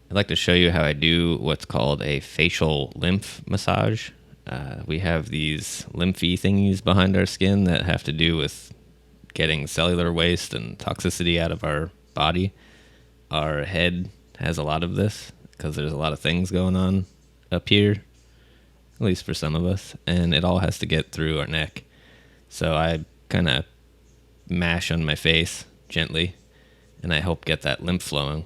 I'd like to show you how I do what's called a facial lymph massage. We have these lymphy thingies behind our skin that have to do with getting cellular waste and toxicity out of our body. Our head has a lot of this because there's a lot of things going on up here, at least for some of us, and it all has to get through our neck. So I kind of mash on my face gently, and I help get that lymph flowing.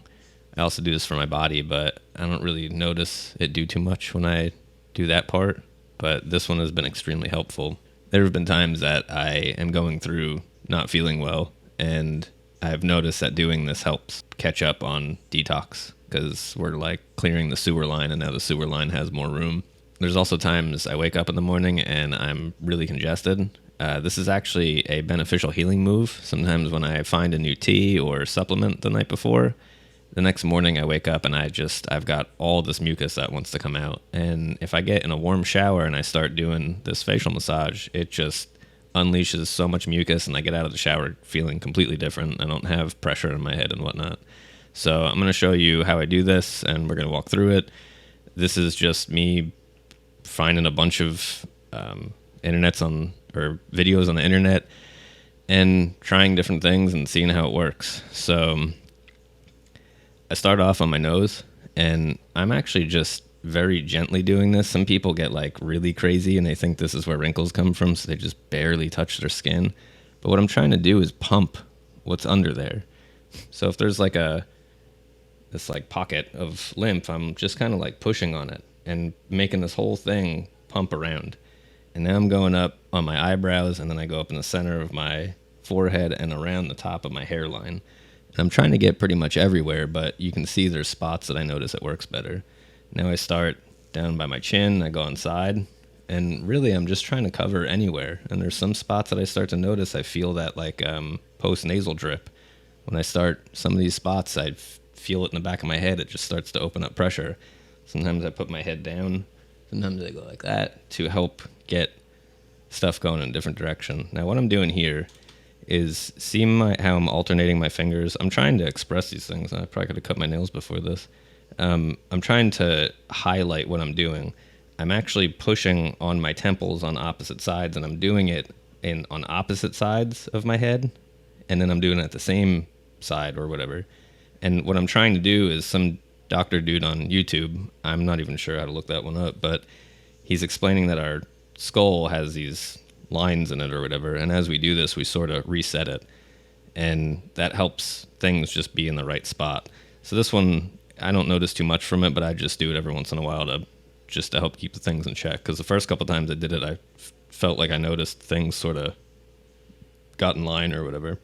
I also do this for my body, but I don't really notice it do too much when I do that part. But this one has been extremely helpful. There have been times that I am going through not feeling well, and I've noticed that doing this helps catch up on detox because we're like clearing the sewer line, and now the sewer line has more room. There's also times I wake up in the morning and I'm really congested. This is actually a beneficial healing move. Sometimes when I find a new tea or supplement the night before, the next morning I wake up and I've got all this mucus that wants to come out. And if I get in a warm shower and I start doing this facial massage, it just unleashes so much mucus, and I get out of the shower feeling completely different. I don't have pressure in my head and whatnot. So I'm going to show you how I do this, and we're going to walk through it. This is just me finding a bunch of videos on the internet and trying different things and seeing how it works. So I start off on my nose, and I'm actually just very gently doing this. Some people get like really crazy and they think this is where wrinkles come from, so they just barely touch their skin. But what I'm trying to do is pump what's under there. So if there's like this like pocket of lymph, I'm just kind of like pushing on it and making this whole thing pump around. And now I'm going up on my eyebrows, and then I go up in the center of my forehead and around the top of my hairline. And I'm trying to get pretty much everywhere, but you can see there's spots that I notice it works better. Now I start down by my chin, I go inside, and really I'm just trying to cover anywhere. And there's some spots that I start to notice I feel that like post-nasal drip. When I start some of these spots, I feel it in the back of my head. It just starts to open up pressure. Sometimes I put my head down. Sometimes I go like that to help get stuff going in a different direction. Now what I'm doing here is see how I'm alternating my fingers. I'm trying to express these things. I probably could have cut my nails before this. I'm trying to highlight what I'm doing. I'm actually pushing on my temples on opposite sides, and I'm doing it on opposite sides of my head, and then I'm doing it at the same side or whatever. And what I'm trying to do is some doctor dude on YouTube, I'm not even sure how to look that one up, but he's explaining that our skull has these lines in it or whatever, and as we do this, we sort of reset it, and that helps things just be in the right spot. So this one, I don't notice too much from it, but I just do it every once in a while to help keep the things in check, because the first couple times I did it, I felt like I noticed things sort of got in line or whatever.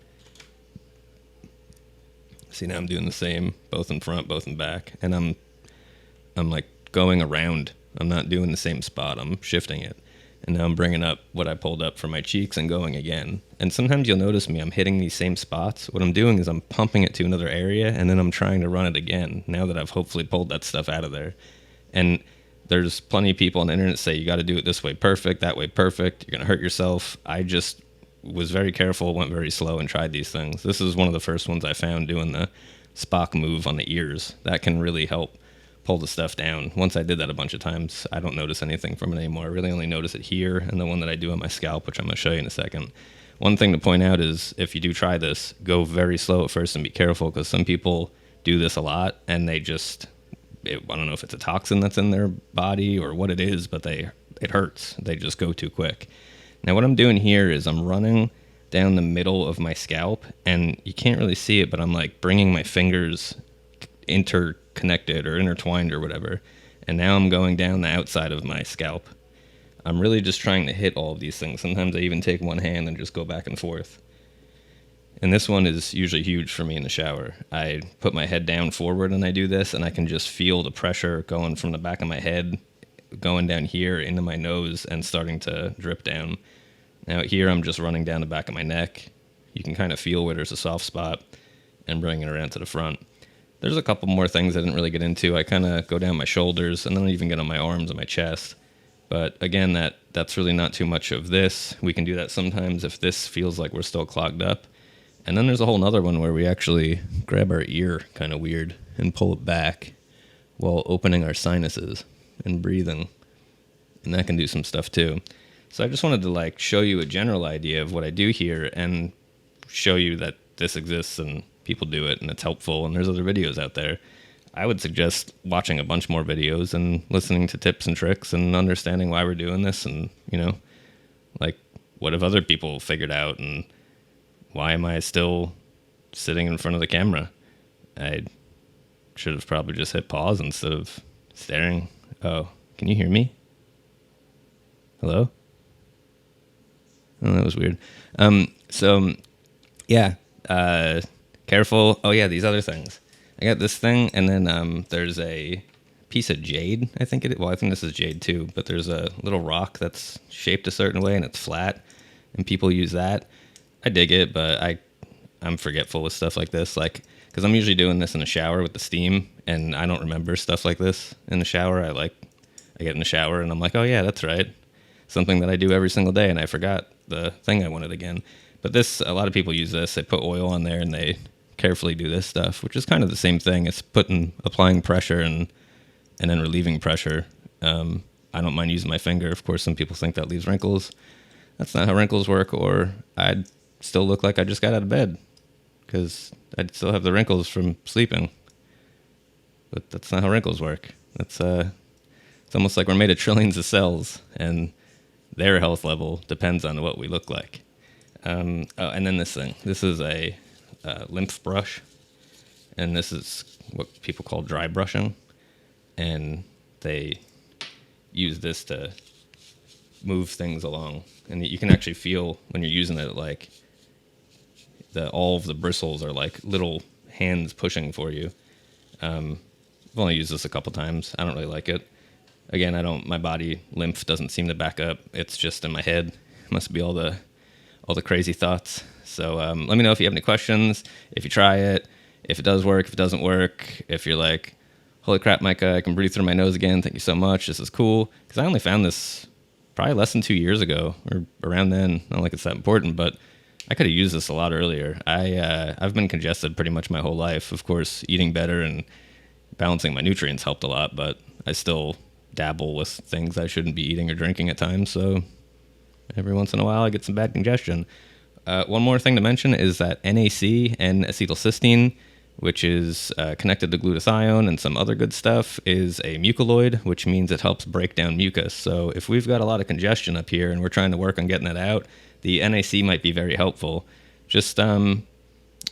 See, now I'm doing the same, both in front, both in back, and I'm like going around. I'm not doing the same spot. I'm shifting it. And now I'm bringing up what I pulled up from my cheeks and going again. And sometimes you'll notice me, I'm hitting these same spots. What I'm doing is I'm pumping it to another area, and then I'm trying to run it again now that I've hopefully pulled that stuff out of there. And there's plenty of people on the internet say you got to do it this way perfect, that way perfect. You're going to hurt yourself. I just was very careful, went very slow, and tried these things. This is one of the first ones I found, doing the Spock move on the ears. That can really help pull the stuff down. Once I did that a bunch of times, I don't notice anything from it anymore. I really only notice it here and the one that I do on my scalp, which I'm going to show you in a second. One thing to point out is if you do try this, go very slow at first and be careful, because some people do this a lot and they just, I don't know if it's a toxin that's in their body or what it is, but it hurts. They just go too quick. Now what I'm doing here is I'm running down the middle of my scalp, and you can't really see it, but I'm like bringing my fingers interconnected or intertwined or whatever, and now I'm going down the outside of my scalp. I'm really just trying to hit all of these things. Sometimes I even take one hand and just go back and forth. And this one is usually huge for me in the shower. I put my head down forward and I do this, and I can just feel the pressure going from the back of my head, going down here into my nose and starting to drip down. Now here I'm just running down the back of my neck. You can kind of feel where there's a soft spot and bringing it around to the front. There's a couple more things I didn't really get into. I kind of go down my shoulders, and then I even get on my arms and my chest. But again, that's really not too much of this. We can do that sometimes if this feels like we're still clogged up. And then there's a whole nother one where we actually grab our ear kind of weird and pull it back. while opening our sinuses and breathing. And that can do some stuff too. So I just wanted to like show you a general idea of what I do here and show you that this exists and people do it and it's helpful and there's other videos out there. I would suggest watching a bunch more videos and listening to tips and tricks and understanding why we're doing this and, you know, like what have other people figured out and why am I still sitting in front of the camera? I should have probably just hit pause instead of staring. Oh, can you hear me? Hello? Oh, that was weird. Careful. Oh, yeah, these other things. I got this thing, and then there's a piece of jade, I think it is. Well, I think this is jade, too, but there's a little rock that's shaped a certain way, and it's flat, and people use that. I dig it, but I'm forgetful with stuff like this, like, because I'm usually doing this in the shower with the steam, and I don't remember stuff like this in the shower. I get in the shower, and I'm like, oh, yeah, that's right. Something that I do every single day, and I forgot the thing I wanted again. But this, a lot of people use this. They put oil on there, and they carefully do this stuff, which is kind of the same thing. It's applying pressure and then relieving pressure. I don't mind using my finger. Of course, some people think that leaves wrinkles. That's not how wrinkles work, or I'd still look like I just got out of bed because I'd still have the wrinkles from sleeping. But that's not how wrinkles work. It's almost like we're made of trillions of cells, and their health level depends on what we look like. And then this thing. This is a lymph brush, and this is what people call dry brushing, and they use this to move things along, and you can actually feel when you're using it like all of the bristles are like little hands pushing for you. I've only used this a couple times. I don't really like it. Again, my body lymph doesn't seem to back up. It's just in my head. It must be all the crazy thoughts. So let me know if you have any questions, if you try it, if it does work, if it doesn't work, if you're like, holy crap, Micah, I can breathe through my nose again. Thank you so much. This is cool. Because I only found this probably less than 2 years ago or around then. Not like it's that important, but I could have used this a lot earlier. I've been congested pretty much my whole life. Of course, eating better and balancing my nutrients helped a lot, but I still dabble with things I shouldn't be eating or drinking at times. So every once in a while, I get some bad congestion. One more thing to mention is that NAC and acetylcysteine, which is connected to glutathione and some other good stuff, is a mucoid, which means it helps break down mucus. So if we've got a lot of congestion up here and we're trying to work on getting it out, the NAC might be very helpful. Just, I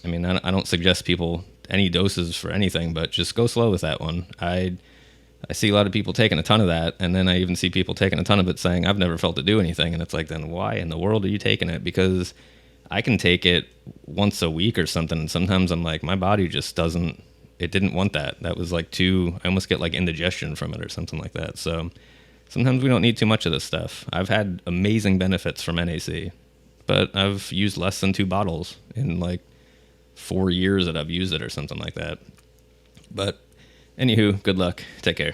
don't suggest people any doses for anything, but just go slow with that one. I see a lot of people taking a ton of that, and then I even see people taking a ton of it saying, I've never felt it do anything. And it's like, then why in the world are you taking it? Because I can take it once a week or something, and sometimes I'm like, my body just didn't want that. That was like I almost get like indigestion from it or something like that. So sometimes we don't need too much of this stuff. I've had amazing benefits from NAC, but I've used less than 2 bottles in like 4 years that I've used it or something like that. But anywho, good luck. Take care.